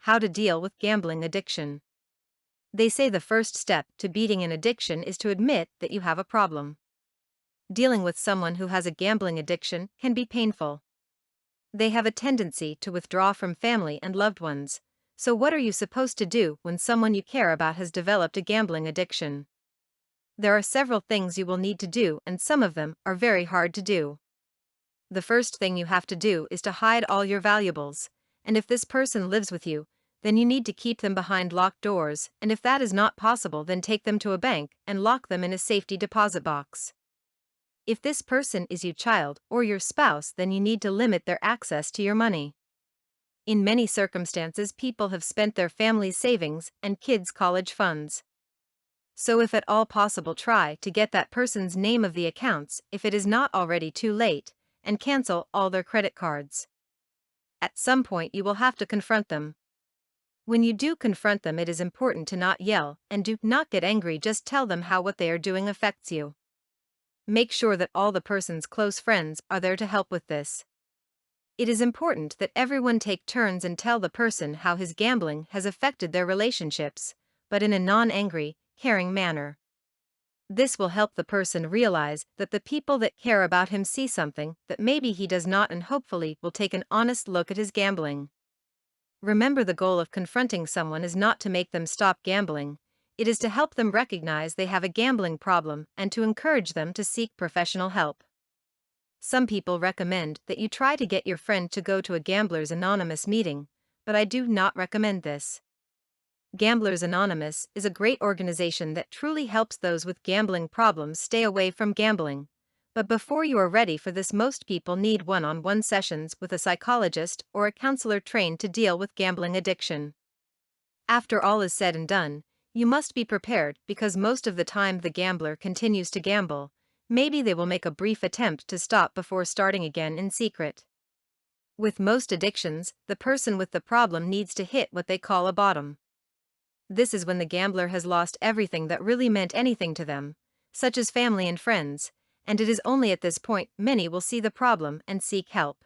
How to deal with gambling addiction. They say the first step to beating an addiction is to admit that you have a problem. Dealing with someone who has a gambling addiction can be painful. They have a tendency to withdraw from family and loved ones. So what are you supposed to do when someone you care about has developed a gambling addiction? There are several things you will need to do, and some of them are very hard to do. The first thing you have to do is to hide all your valuables, and if this person lives with you, then you need to keep them behind locked doors, and if that is not possible, then take them to a bank and lock them in a safety deposit box. If this person is your child or your spouse, then you need to limit their access to your money. In many circumstances, people have spent their family's savings and kids' college funds. So if at all possible, try to get that person's name of the accounts if it is not already too late, and cancel all their credit cards. At some point you will have to confront them. When you do confront them, it is important to not yell and do not get angry. Just tell them how what they are doing affects you. Make sure that all the person's close friends are there to help with this. It is important that everyone take turns and tell the person how his gambling has affected their relationships, but in a non-angry, caring manner. This will help the person realize that the people that care about him see something that maybe he does not, and hopefully will take an honest look at his gambling. Remember, the goal of confronting someone is not to make them stop gambling. It is to help them recognize they have a gambling problem and to encourage them to seek professional help. Some people recommend that you try to get your friend to go to a Gamblers Anonymous meeting, but I do not recommend this. Gamblers Anonymous is a great organization that truly helps those with gambling problems stay away from gambling. But before you are ready for this, most people need one-on-one sessions with a psychologist or a counselor trained to deal with gambling addiction. After all is said and done, you must be prepared, because most of the time the gambler continues to gamble. Maybe they will make a brief attempt to stop before starting again in secret. With most addictions, the person with the problem needs to hit what they call a bottom. This is when the gambler has lost everything that really meant anything to them, such as family and friends, and it is only at this point many will see the problem and seek help.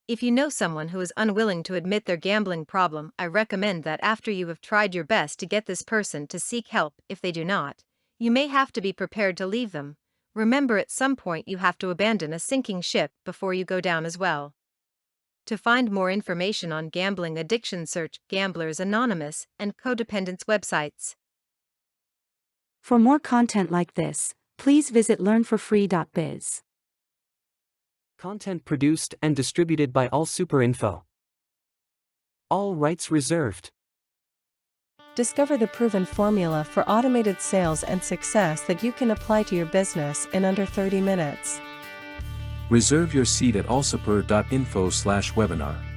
If you know someone who is unwilling to admit their gambling problem, I recommend that after you have tried your best to get this person to seek help, if they do not, you may have to be prepared to leave them. Remember, at some point you have to abandon a sinking ship before you go down as well. To find more information on gambling addiction, search Gamblers Anonymous and Codependence websites. For more content like this, please visit learnforfree.biz. Content produced and distributed by AllSuperInfo. All rights reserved. Discover the proven formula for automated sales and success that you can apply to your business in under 30 minutes. Reserve your seat at allsuper.info/webinar.